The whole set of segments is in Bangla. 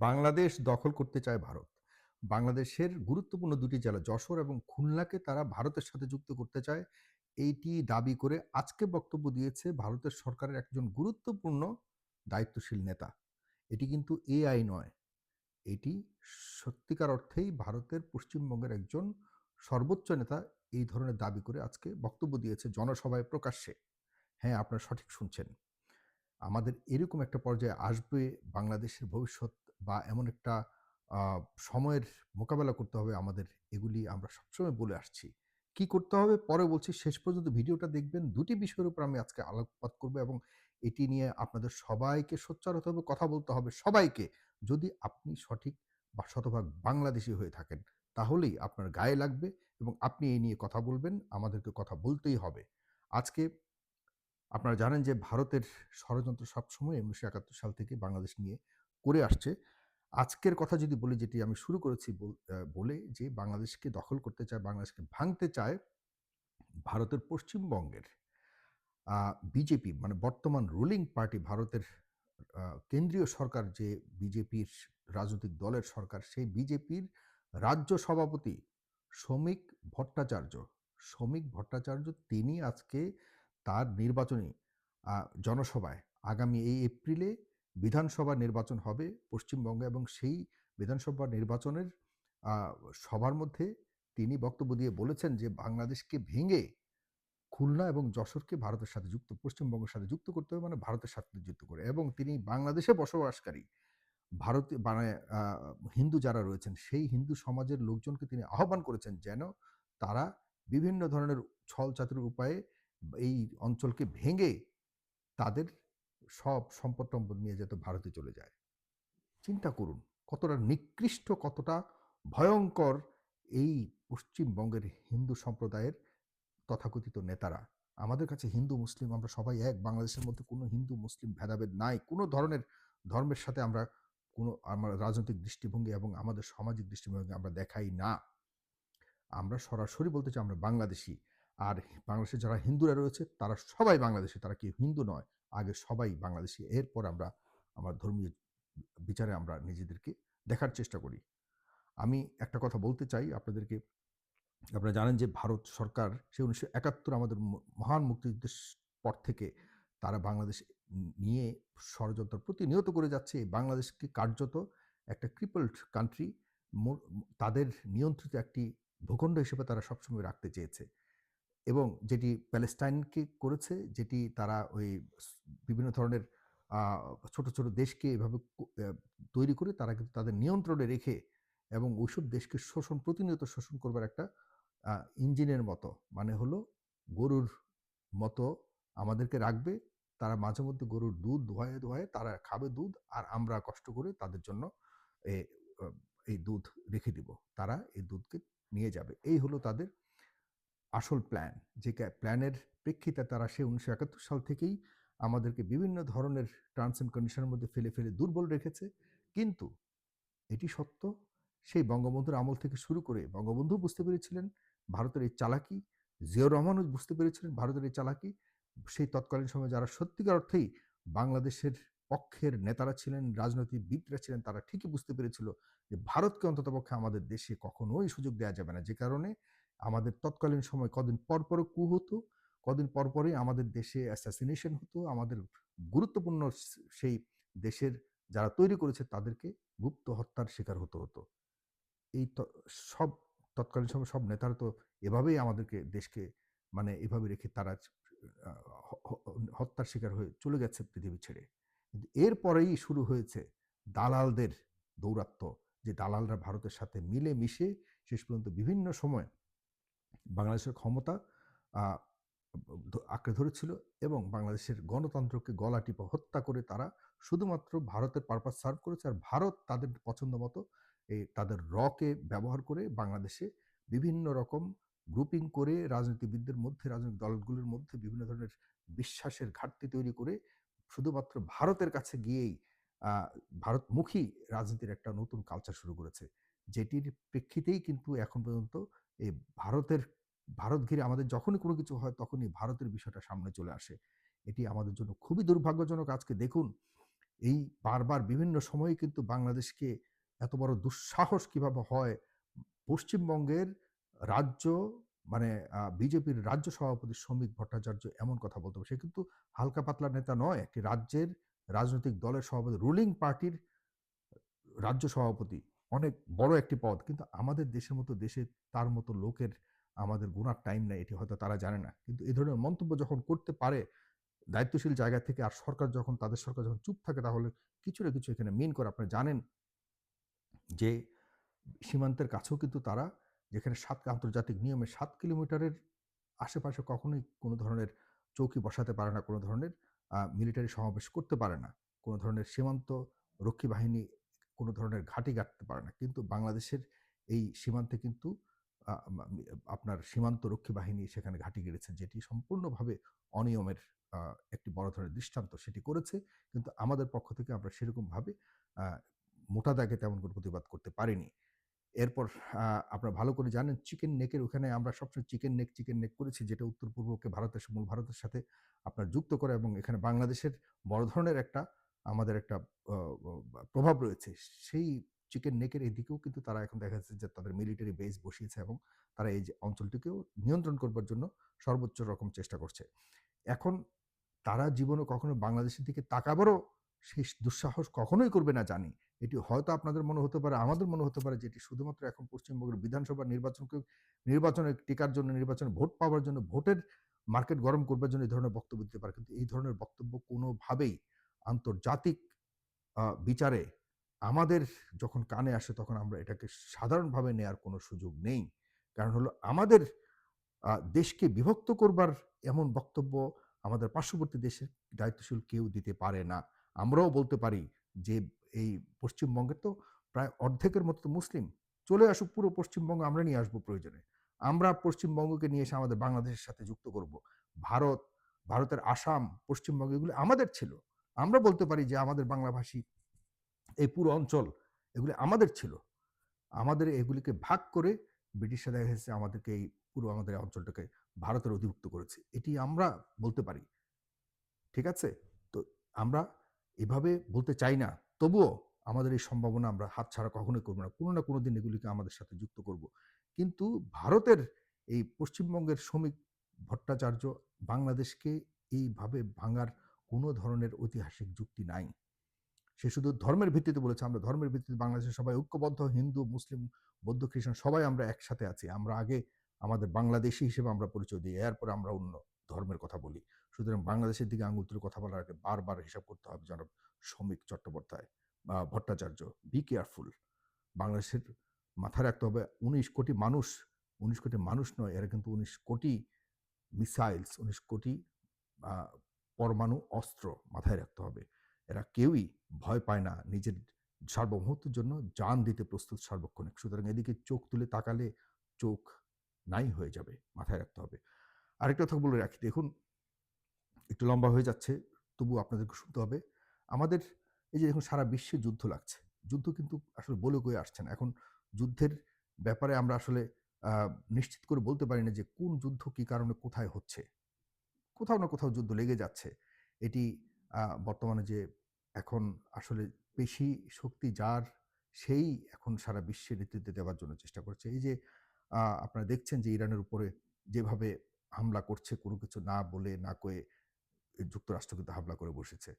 বাংলাদেশ দখল করতে চায় ভারত। বাংলাদেশের গুরুত্বপূর্ণ ২ টি জেলা যশোর এবং খুলনাকে তারা ভারতের সাথে যুক্ত করতে চায়। এইটি দাবি করে আজকে বক্তব্য দিয়েছে ভারতের সরকারের একজন গুরুত্বপূর্ণ দায়িত্বশীল নেতা। এটি কিন্তু এআই নয়। এটি সত্যিকার অর্থেই ভারতের পশ্চিমবঙ্গের একজন সর্বোচ্চ নেতা এই ধরনের দাবি করে আজকে বক্তব্য দিয়েছে জনসভায় প্রকাশ্যে। হ্যাঁ, আপনারা সঠিক শুনছেন। আমাদের এরকম একটা পর্যায়ে আসবে বাংলাদেশের ভবিষ্যৎ বা এমন একটা আ সময়ের মোকাবেলা করতে হবে আমাদের, এগুলি আমরা সবসময় বলে আসছি। কি করতে হবে পরে বলছি, শেষ পর্যন্ত ভিডিওটা দেখবেন। ২ টি বিষয়ের উপর আমি আজকে আলোকপাত করব এবং এটি নিয়ে আপনাদের সবাইকে সোচ্চার হতে হবে, কথা বলতে হবে সবাইকে। যদি আপনি সঠিক বা শতভাগ বাংলাদেশী হয়ে থাকেন, তাহলেই আপনার গায়ে লাগবে এবং আপনি এই নিয়ে কথা বলবেন, আমাদেরকে কথা বলতেই হবে। আজকে আপনারা জানেন যে ভারতের ষড়যন্ত্র সবসময় ১৯৭১ সাল থেকে বাংলাদেশ নিয়ে করে আসছে। আজকের কথা যদি বলি, যেটি আমি শুরু করেছি বলে যে বাংলাদেশকে দখল করতে চায়, বাংলাদেশকে ভাঙতে চায় ভারতের পশ্চিমবঙ্গের আ বিজেপি, মানে বর্তমান রুলিং পার্টি ভারতের আ কেন্দ্রীয় সরকার, যে বিজেপির রাজনৈতিক দলের সরকার, সেই বিজেপির রাজ্য সভাপতি শ্রমিক ভট্টাচার্য, তিনি আজকে তার নির্বাচনী আ জনসভায়, আগামী এই এপ্রিলে বিধানসভা নির্বাচন হবে পশ্চিমবঙ্গে এবং সেই বিধানসভা নির্বাচনের আ সভার মধ্যে তিনি বক্তব্য দিয়ে বলেছেন যে বাংলাদেশকে ভেঙে খুলনা এবং যশোরকে ভারতের সাথে পশ্চিমবঙ্গের সাথে যুক্ত করতে হবে, মানে ভারতের সাথে যুক্ত করে, এবং তিনি বাংলাদেশে বসবাসকারী ভারতীয় মানে আ হিন্দু যারা রয়েছেন, সেই হিন্দু সমাজের লোকজনকে তিনি আহ্বান করেছেন যেন তারা বিভিন্ন ধরনের ছল-চাতুরির উপায়ে এই অঞ্চলকে ভেঙে তাদের সব সম্পদ-টম্পদ নিয়ে যাতে ভারতে চলে যায়। চিন্তা করুন কতটা নিকৃষ্ট, কতটা ভয়ংকর এই পশ্চিমবঙ্গের হিন্দু সম্প্রদায়ের তথাকথিত নেতারা। আমাদের কাছে হিন্দু মুসলিম আমরা সবাই এক। বাংলাদেশের মধ্যে কোনো হিন্দু মুসলিম ভেদাভেদ নাই। কোনো ধরনের ধর্মের সাথে আমরা আমার রাজনৈতিক দৃষ্টিভঙ্গি এবং আমাদের সামাজিক দৃষ্টিভঙ্গি আমরা দেখাই না। আমরা সরাসরি বলতে চাই আমরা বাংলাদেশী। আর বাংলাদেশে যারা হিন্দুরা রয়েছে তারা সবাই বাংলাদেশী। তারা কেউ হিন্দু নয়। আগে সবাই বাংলাদেশী। এরপর আমরা আমার ধর্মীয় বিচারে আমরা নিজেদেরকে দেখার চেষ্টা করি। আমি একটা কথা বলতে চাই আপনাদেরকে। আপনারা জানেন যে ভারত সরকার সে ১৯৭১ আমাদের মহান মুক্তিযুদ্ধের পর থেকে তারা বাংলাদেশ নিয়ে ষড়যন্ত্র প্রতিনিয়ত করে যাচ্ছে। এই বাংলাদেশকে কার্যত একটা ক্রিপলড কান্ট্রি, তাদের নিয়ন্ত্রিত একটি ভূখণ্ড হিসেবে তারা সবসময় রাখতে চেয়েছে। এবং যেটি প্যালেস্টাইনকে করেছে, যেটি তারা ওই বিভিন্ন ধরনের আ ছোট, ছোট দেশকে এভাবে তৈরি করে তারা কিন্তু তাদের নিয়ন্ত্রণে রেখে এবং ওইসব দেশকে প্রতিনিয়ত শোষণ করবার একটা আ ইঞ্জিনের মতো, মানে হলো গরুর মতো আমাদেরকে রাখবে। তারা মাঝেমধ্যে গরুর দুধ দোহায়ে, দোহায়ে তারা খাবে দুধ, আর আমরা কষ্ট করে তাদের জন্য এ আ এই দুধ রেখে দিব। তারা এই দুধকে নিয়ে যাবে। এই হলো তাদের আসল প্ল্যান। যে প্ল্যানের প্রেক্ষিতে তারা সেই ১৯৭১ সাল থেকেই আমাদেরকে বিভিন্ন ধরনের টার্মস অ্যান্ড কন্ডিশনের মধ্যে ফেলে, ফেলে দুর্বল রেখেছে। কিন্তু এটি সত্য, সেই বঙ্গবন্ধুর আমল থেকে শুরু করে বঙ্গবন্ধুও বুঝতে পেরেছিলেন ভারতের এই চালাকি, জিয়াউর রহমানও বুঝতে পেরেছিলেন ভারতের এই চালাকি। সেই তৎকালীন সময়ে যারা সত্যিকার অর্থেই বাংলাদেশের পক্ষের নেতারা ছিলেন, রাজনীতিবিদরা ছিলেন, তারা ঠিকই বুঝতে পেরেছিল যে ভারতকে অন্ততপক্ষে আমাদের দেশে কখনোই সুযোগ দেয়া যাবে না। যে কারণে আমাদের তৎকালীন সময় কদিন পর, পর কূ হতো, কদিন পর, পরই আমাদের দেশে অ্যাসাসিনেশন হতো। আমাদের গুরুত্বপূর্ণ সেই দেশের যারা তৈরি করেছে তাদেরকে গুপ্ত হত্যার শিকার হতে হতো। এই সব তৎকালীন সময়ে সব নেতারা তো এভাবেই আমাদেরকে দেশকে মানে এভাবে রেখে তারা আ হ হ হত্যার শিকার হয়ে চলে গেছে পৃথিবী ছেড়ে। কিন্তু এরপরেই শুরু হয়েছে দালালদের দৌরাত্ম্য। যে দালালরা ভারতের সাথে মিলে মিশে শেষ পর্যন্ত বিভিন্ন সময় বাংলাদেশের ক্ষমতা আ আঁকড়ে ধরেছিল এবং বাংলাদেশের গণতন্ত্রকে গলা টিপে হত্যা করে তারা শুধুমাত্র ভারতের পারপাস সার্ভ করেছে। আর ভারত তাদের পছন্দ মতো তাদের কে ব্যবহার করে বাংলাদেশে বিভিন্ন রকম গ্রুপিং করে রাজনীতিবিদদের মধ্যে, রাজনৈতিক দলগুলোর মধ্যে বিভিন্ন ধরনের বিশ্বাসের ঘাটতি তৈরি করে শুধুমাত্র ভারতের কাছে গিয়েই আ ভারতমুখী রাজনীতির একটা নতুন কালচার শুরু করেছে। যেটির প্রেক্ষিতেই কিন্তু এখন পর্যন্ত এই ভারতের ভারত ঘিরে আমাদের যখনই কোনো কিছু হয় তখনই ভারতের বিষয়টা সামনে চলে আসে। এটি আমাদের জন্য খুবই দুর্ভাগ্যজনক। আজকে দেখুন এই বারবার বিভিন্ন সময়ে কিন্তু বাংলাদেশকে এত বড় দুঃসাহস কিভাবে হয়, পশ্চিমবঙ্গের রাজ্য মানে বিজেপির রাজ্য সভাপতি শ্রমিক ভট্টাচার্য এমন কথা বলতে পারে। সে কিন্তু হালকা পাতলা নেতা নয়। একটি রাজ্যের রাজনৈতিক দলের সভাপতি, রুলিং পার্টির রাজ্য সভাপতি। অনেক বড় একটি পদ। কিন্তু আমাদের দেশের মতো দেশে তার মতো লোকের আমাদের গোনার টাইম নাই। এটি হয়তো তারা জানে না। কিন্তু এ ধরনের মন্তব্য যখন করতে পারে দায়িত্বশীল জায়গা থেকে, আর সরকার যখন তাদের সরকার যখন চুপ থাকে, তাহলে কিছু না কিছু এখানে মিন করে। আপনারা জানেন যে সীমান্তের কাছেও কিন্তু তারা, যেখানে আন্তর্জাতিক নিয়মে ৭ কিলোমিটারের আশেপাশে কখনোই কোনো ধরনের চৌকি বসাতে পারে না, কোনো ধরনের মিলিটারি সমাবেশ করতে পারে না, কোনো ধরনের সীমান্ত রক্ষী বাহিনী কোনো ধরনের ঘাঁটি গাড়তে পারে না। কিন্তু বাংলাদেশের এই সীমান্তে কিন্তু আ মা মি আপনার সীমান্ত রক্ষী বাহিনী সেখানে ঘাঁটি গেড়েছে, যেটি সম্পূর্ণভাবে অনিয়মের আ একটি বড় ধরনের দৃষ্টান্ত সেটি করেছে। কিন্তু আমাদের পক্ষ থেকে আমরা সেরকমভাবে আ মোটা দাগে তেমন কোনো প্রতিবাদ করতে পারিনি। এরপর আ আপনারা ভালো করে জানেন চিকেন নেকের ওখানে আমরা সবসময় চিকেন নেক করেছি, যেটা উত্তর-পূর্বকে মূল ভারতের সাথে আপনার যুক্ত করে, এবং এখানে বাংলাদেশের বড় ধরনের একটা আমাদের একটা অ অ প্রভাব রয়েছে। সেই চিকেন নেকের এদিকেও কিন্তু তারা এখন দেখা যাচ্ছে যে তাদের মিলিটারি বেস বসিয়েছে, এবং তারা এই যে অঞ্চলটিকেও নিয়ন্ত্রণ করবার জন্য সর্বোচ্চ রকম চেষ্টা করছে। এখন তারা জীবনে কখনো বাংলাদেশের দিকে তাকাবারও সেই দুঃসাহস কখনোই করবে না জানি। এটি হয়তো আপনাদের মনে হতে পারে, আমাদের মনে হতে পারে যে এটি শুধুমাত্র এখন পশ্চিমবঙ্গের বিধানসভা নির্বাচনে টিকার জন্য, নির্বাচনে ভোট পাওয়ার জন্য, ভোটের মার্কেট গরম করবার জন্য এই ধরনের বক্তব্য দিতে পারে। কিন্তু এই ধরনের বক্তব্য কোনোভাবেই আন্তর্জাতিক বিচারে আমাদের যখন কানে আসে, তখন আমরা এটাকে সাধারণভাবে নেয়ার কোনো সুযোগ নেই। কারণ হলো আমাদের দেশকে বিভক্ত করবার এমন বক্তব্য আমাদের পার্শ্ববর্তী দেশের দায়িত্বশীল কেউ দিতে পারে না। আমরাও বলতে পারি যে এই পশ্চিমবঙ্গের তো প্রায় অর্ধেকের মতো তো মুসলিম। চলে আসুক পুরো পশ্চিমবঙ্গ, আমরা নিয়ে আসবো প্রয়োজনে। আমরা পশ্চিমবঙ্গকে নিয়ে এসে আমাদের বাংলাদেশের সাথে যুক্ত করব। ভারত, ভারতের আসাম, পশ্চিমবঙ্গ এগুলো আমাদের ছিল। আমরা বলতে পারি যে আমাদের বাংলাভাষী এই পুরো অঞ্চল এগুলি আমাদের ছিল। আমাদের এগুলিকে ভাগ করে ব্রিটিশরা দেখা গেছে আমাদেরকে এই পুরো আমাদের অঞ্চলটাকে ভারতের অধিভুক্ত করেছে। এটি আমরা বলতে পারি। ঠিক আছে? তো আমরা এভাবে বলতে চাই না। তবুও আমাদের এই সম্ভাবনা আমরা হাতছাড়া কখনোই করব না। কোনো না কোনো দিন এগুলিকে আমাদের সাথে যুক্ত করব। কিন্তু ভারতের এই পশ্চিমবঙ্গের শ্রমিক ভট্টাচার্য বাংলাদেশকে এইভাবে ভাঙার কোনো ধরনের ঐতিহাসিক যুক্তি নাই। সে শুধু ধর্মের ভিত্তিতে বলেছে, আমরা ধর্মের ভিত্তিতে বাংলাদেশের সবাই ঐক্যবদ্ধ, হিন্দু, মুসলিম, বৌদ্ধ, খ্রিস্টান সবাই আমরা একসাথে আছি। আমরা আগে আমাদের বাংলাদেশী হিসেবে আমরা পরিচয় দিই। এরপরে আমরা অন্য ধর্মের কথা বলি। সুতরাং বাংলাদেশের দিকে আঙুল তুলে কথা বলার আগে বারবার হিসাব করতে হবে জনাব শ্রমিক চট্টোপাধ্যায় বা ভট্টাচার্য। Be careful. বাংলাদেশের মাথায় রাখতে হবে ১৯ কোটি মানুষ, ১৯ কোটি মানুষ নয়, এরা কিন্তু ১৯ কোটি মিসাইলস, ১৯ কোটি আ পরমাণু অস্ত্র, মাথায় রাখতে হবে। এরা কেউই ভয় পায় না। নিজের সার্বভৌমত্বের জন্য জান দিতে প্রস্তুত সার্বক্ষণিক। সুতরাং এদিকে চোখ তুলে তাকালে চোখ নাই হয়ে যাবে। মাথায় রাখতে হবে। আরেকটা কথা বলে রাখি, দেখুন একটু লম্বা হয়ে যাচ্ছে, তবুও আপনাদেরকে শুনতে হবে। আমাদের এই যে দেখুন সারা বিশ্বে যুদ্ধ লাগছে। যুদ্ধ কিন্তু আসলে বলে কয়ে আসছে না। এখন যুদ্ধের ব্যাপারে আমরা আসলে আ নিশ্চিত করে বলতে পারি না যে কোন যুদ্ধ কি কারণে কোথায় হচ্ছে। কোথাও না কোথাও যুদ্ধ লেগে যাচ্ছে। এটি বর্তমানে যে এখন আসলে পেশি শক্তি যার, সেই এখন সারা বিশ্বের নেতৃত্ব দেওয়ার জন্য চেষ্টা করছে। এই যে আপনারা দেখছেন যে ইরানের উপরে যেভাবে হামলা করছে, কোনো কিছু না বলে না কয়ে যুক্তরাষ্ট্র কিন্তু হামলা করে বসেছে।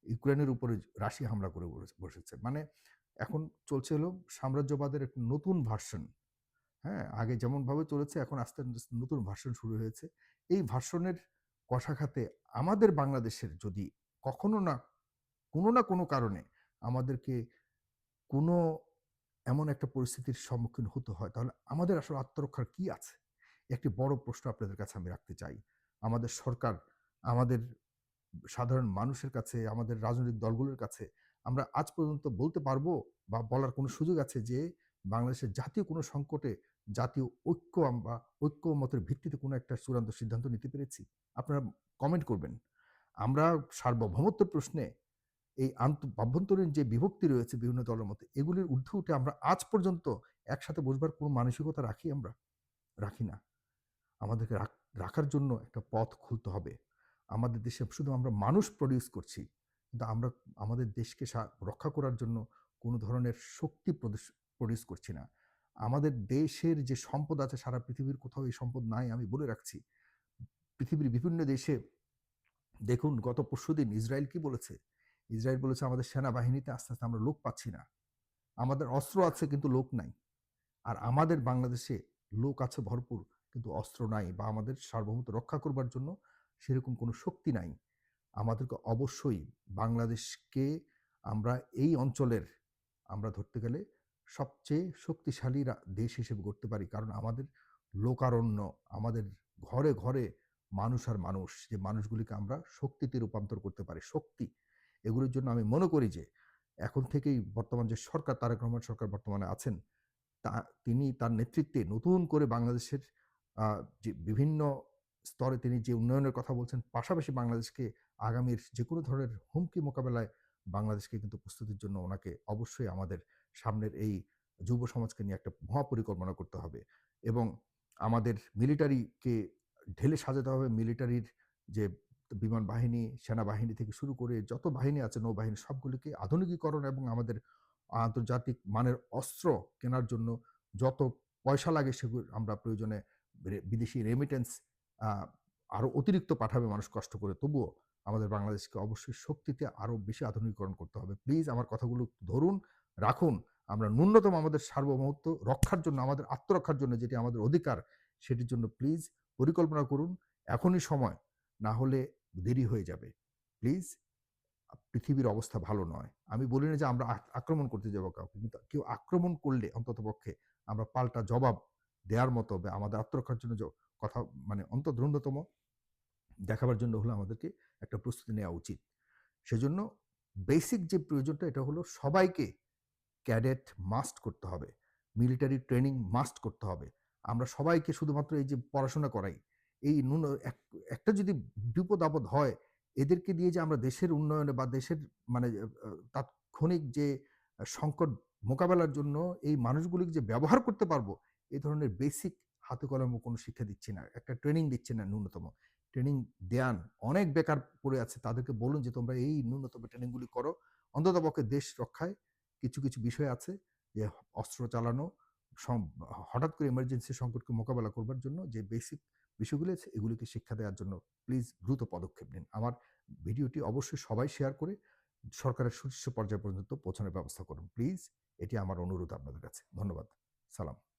ইউক্রেনের উপরে রাশিয়া হামলা করে বসেছে। মানে এখন চলছে হলো সাম্রাজ্যবাদের একটা নতুন ভার্সন। হ্যাঁ? আগে যেমনভাবে চলেছে, এখন আস্তে, আস্তে নতুন ভার্সন শুরু হয়েছে। এই ভার্সনের কশাঘাতে আমাদের বাংলাদেশের যদি কখনো না, কোনো না কোনো কারণে আমাদেরকে কোনো এমন একটা পরিস্থিতির সম্মুখীন হতে হয়, তাহলে আমাদের আসলে আত্মরক্ষার কি আছে? একটি বড় প্রশ্ন আপনাদের কাছে আমি রাখতে চাই। আমাদের সরকার, আমাদের সাধারণ মানুষের কাছে, আমাদের রাজনৈতিক দলগুলোর কাছে আমরা আজ পর্যন্ত বলতে পারবো বা বলার কোনো সুযোগ আছে যে বাংলাদেশের জাতীয় কোনো সংকটে জাতীয় ঐক্য আমরা ঐক্যমতের ভিত্তিতে কোনো একটা চূড়ান্ত সিদ্ধান্ত নিতে পেরেছি? আপনারা কমেন্ট করবেন। আমরা সার্বভৌমত্ব প্রশ্নে এই অভ্যন্তরীণ যে বিভক্তি রয়েছে বিভিন্ন দলের মধ্যে, এগুলির ঊর্ধ্বে উঠে আমরা আজ পর্যন্ত একসাথে বসবার কোনো মানসিকতা রাখি আমরা? রাখি না। আমাদেরকে রাখার জন্য একটা পথ খুলতে হবে। আমাদের দেশে শুধু আমরা মানুষ প্রডিউস করছি। কিন্তু আমরা আমাদের দেশকে রক্ষা করার জন্য কোনো ধরনের শক্তি প্রডিউস করছি না। আমাদের দেশের যে সম্পদ আছে সারা পৃথিবীর কোথাও এই সম্পদ নাই আমি বলে রাখছি। পৃথিবীর বিভিন্ন দেশে দেখুন গত পরশুদিন ইসরায়েল কি বলেছে? ইসরায়েল বলেছে আমাদের সেনাবাহিনীতে আস্তে, আস্তে আমরা লোক পাচ্ছি না। আমাদের অস্ত্র আছে কিন্তু লোক নাই। আর আমাদের বাংলাদেশে লোক আছে ভরপুর কিন্তু অস্ত্র নাই বা আমাদের সার্বভৌমত্ব রক্ষা করবার জন্য সেরকম কোনো শক্তি নাই। আমাদেরকে অবশ্যই বাংলাদেশকে আমরা এই অঞ্চলের আমরা ধরতে গেলে সবচেয়ে শক্তিশালী দেশ হিসেবে গড়তে পারি। কারণ আমাদের লোকারণ্য, আমাদের ঘরে, ঘরে মানুষ আর মানুষ, যে মানুষগুলিকে আমরা শক্তিতে রূপান্তর করতে পারি। শক্তি, এগুলোর জন্য আমি মনে করি যে এখন থেকেই বর্তমান যে সরকার, তারেক রহমান সরকার বর্তমানে আছেন, তা তিনি তার নেতৃত্বে নতুন করে বাংলাদেশের আ যে বিভিন্ন স্তরে তিনি যে উন্নয়নের কথা বলছেন, পাশাপাশি বাংলাদেশকে আগামীর যেকোনো ধরনের হুমকি মোকাবেলায় বাংলাদেশকে কিন্তু প্রস্তুতির জন্য ওনাকে অবশ্যই আমাদের সামনের এই যুব সমাজকে নিয়ে একটা মহাপরিকল্পনা করতে হবে। এবং আমাদের মিলিটারিকে ঢেলে সাজাতে হবে। মিলিটারির যে বিমান বাহিনী, সেনাবাহিনী থেকে শুরু করে যত বাহিনী আছে, নৌবাহিনী সবগুলিকে আধুনিকীকরণ এবং আমাদের আন্তর্জাতিক মানের অস্ত্র কেনার জন্য যত পয়সা লাগে সেগুলো আমরা প্রয়োজনে বিদেশি রেমিটেন্স আ আরো অতিরিক্ত পাঠাবে মানুষ কষ্ট করে। তবুও আমাদের বাংলাদেশকে অবশ্যই শক্তিতে আরো বেশি আধুনিকীকরণ করতে হবে। প্লিজ আমার কথাগুলো ধরুন, রাখুন। আমরা ন্যূনতম আমাদের সার্বভৌমত্ব রক্ষার জন্য, আমাদের আত্মরক্ষার জন্য যেটি আমাদের অধিকার, সেটির জন্য প্লিজ পরিকল্পনা করুন। এখনই সময়। না হলে দেরি হয়ে যাবে। প্লিজ, পৃথিবীর অবস্থা ভালো নয়। আমি বলি না যে আমরা আক্রমণ করতে যাবো কাউকে। কিন্তু কেউ আক্রমণ করলে অন্ততপক্ষে আমরা পাল্টা জবাব দেয়ার মতো বা আমাদের আত্মরক্ষার জন্য কথা মানে ন্যূনতম দেখাবার জন্য হলো আমাদেরকে একটা প্রস্তুতি নেওয়া উচিত। সেজন্য বেসিক যে প্রয়োজনটা এটা হলো সবাইকে ক্যাডেট মাস্ট করতে হবে। মিলিটারি ট্রেনিং মাস্ট করতে হবে। আমরা সবাইকে শুধুমাত্র এই যে পড়াশোনা করাই, এই একটা যদি বিপদ-আপদ হয়, এদেরকে দিয়ে যে আমরা দেশের উন্নয়নে বা দেশের মানে তাৎক্ষণিক যে সংকট মোকাবেলার জন্য এই মানুষগুলিকে যে ব্যবহার করতে পারবো, এ ধরনের বেসিক হাতে কলমে কোনো শিক্ষা দিচ্ছি না। একটা ট্রেনিং দিচ্ছি না ন্যূনতম। ট্রেনিং দেয়ান। অনেক বেকার পড়ে আছে। তাদেরকে বলুন যে তোমরা এই ন্যূনতম ট্রেনিংগুলি করো। অন্ততপক্ষে দেশ রক্ষায় কিছু, কিছু বিষয় আছে যে অস্ত্র চালানো, সম হঠাৎ করে এমার্জেন্সি সংকটকে মোকাবেলা করবার জন্য যে বেসিক বিষয়গুলি আছে এগুলিকে শিক্ষা দেওয়ার জন্য প্লিজ দ্রুত পদক্ষেপ নিন। আমার ভিডিওটি অবশ্যই সবাই শেয়ার করে সরকারের শীর্ষ পর্যায় পর্যন্ত পৌঁছানোর ব্যবস্থা করুন। প্লিজ, এটি আমার অনুরোধ আপনাদের কাছে। ধন্যবাদ। সালাম।